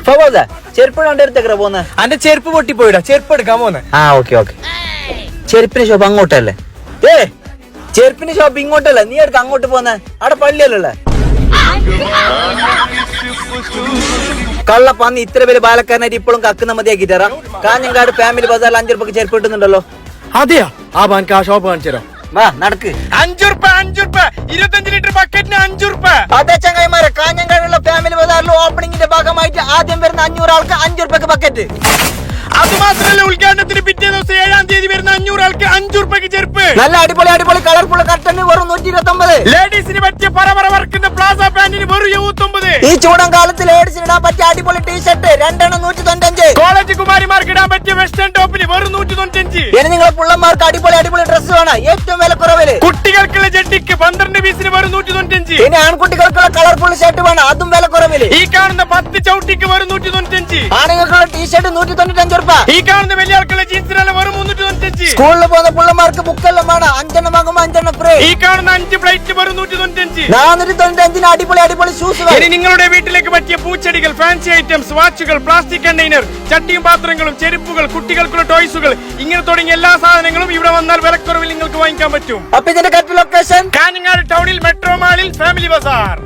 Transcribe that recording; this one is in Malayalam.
ഫവാസ ചെരുപ്പ് എടുത്തേക്കാ പോന്നെ? അന്റെ ചെരുപ്പ് പൊട്ടിപ്പോയിടാ, ചെരുപ്പ് എടുക്കാൻ പോന്നെ. ആ ഓക്കെ ഓക്കെ. ചെരുപ്പിന് ഷോപ്പ് അങ്ങോട്ടല്ലേ? ചെരുപ്പിന് ഷോപ്പ് ഇങ്ങോട്ടല്ല, നീ എടുത്ത് അങ്ങോട്ട് പോന്നെ. അവിടെ പള്ളിയല്ലേ? കള്ളപ്പന്നി ഇത്ര പേര് പാലക്കാരനായിട്ട് ഇപ്പോഴും കക്കുന്ന മതിയാക്കിട്ടാ. കാഞ്ഞങ്ങാട് ഫാമിലി ബസാറിൽ 5 രൂപക്ക് ചെരുപ്പ് കിട്ടുന്നുണ്ടല്ലോ. അതെയാ? ആ ബാൻക്ക് ആ ഷോപ്പ് കാണിച്ചു തരാം. വാ നടക്ക്. 5 രൂപ 25 ലിറ്റർ ബക്കറ്റിന് 5 രൂപ. അതെ ചങ്ങായിമാരെ, കാഞ്ഞങ്ങാടുള്ള ഫാമിലി ബസാറിൽ ഓപ്പണിംഗിന്റെ ഭാഗമായിട്ട് ആദ്യം വരുന്ന 500 ആൾക്ക് 5 രൂപക്ക് ബക്കറ്റ്. അത് മാത്രമല്ല, ഉദ്ഘാടനത്തിന് പിറ്റേ ദിവസം 7-ാം തീയതി വരുന്ന 500 ആൾക്ക് 5 രൂപക്ക് ചെരുപ്പ്. നല്ല അടിപൊളി അടിപൊളി കളർഫുൾ കർട്ടന് വെറും 129. ലേഡീസിന് പറ്റിയ പറ വർക്കുന്ന പ്ലാസ പാന്റിന് വെറും 79. ഈ ചൂടൻ കാലത്ത് ലേഡീസിന് ഇടാൻ പറ്റിയ അടിപൊളി ടീഷർട്ട് 2 195. കോളേജ് കുമാരിമാർക്ക് ഇടാൻ പറ്റിയ വെസ്റ്റേൺ ടോപ്പിന് വെറും 195. ഇനി നിങ്ങളെ പിള്ളമാർക്ക് അടിപൊളി അടിപൊളി ഡ്രസ് വേണം ഏറ്റവും വില കുറവില്. കുട്ടികൾക്കുള്ള ജെട്ടിക്ക് 12 പീസിന് വെറും 195. ഇനി ആൺകുട്ടികൾക്കുള്ള കളർഫുൾ ഷർട്ട് വേണം, അതും വില കുറവില്. ഈ കാണുന്ന 10 ചവിട്ടിക്ക് വെറും 195. ആണുങ്ങൾക്കുള്ള ടീഷർട്ട് 195 രൂപ. ഈ കാണുന്ന വലിയ ആൾക്കുള്ള ജീൻസിനുള്ള വെറും 395. സ്കൂളിൽ പോകുന്ന പിള്ളമാർക്ക് ബുക്കെല്ലാം വേണം, 5 വാങ്ങുമ്പോ 5 ഫ്രീ. ഈ കാണുന്ന 5 പ്ലേറ്റ് വെറും 195. 495 അടിപൊളി അടിപൊളി ഷൂസ്. ഇനി നിങ്ങളുടെ വീട്ടിലേക്ക് പറ്റിയ പൂച്ചെടികൾ, ഫാൻസി ഐറ്റംസ്, വാച്ചുകൾ, പ്ലാസ്റ്റിക് കണ്ടെയ്നർ, ചട്ടിയും പാത്രങ്ങളും, ചെരുപ്പുകൾ, കുട്ടികൾക്കുള്ള ടോയ്സുകൾ, ഇങ്ങനെ തുടങ്ങിയ എല്ലാ സാധനങ്ങളും ഇവിടെ വന്നാൽ വിലക്കുറവിൽ നിങ്ങൾക്ക് വാങ്ങിക്കാൻ പറ്റും. അപ്പൊ ഇതിന്റെ കറക്റ്റ് ലൊക്കേഷൻ കാഞ്ഞങ്ങാട് ടൗണിൽ മെട്രോ മാളിൽ ഫാമിലി ബസാർ.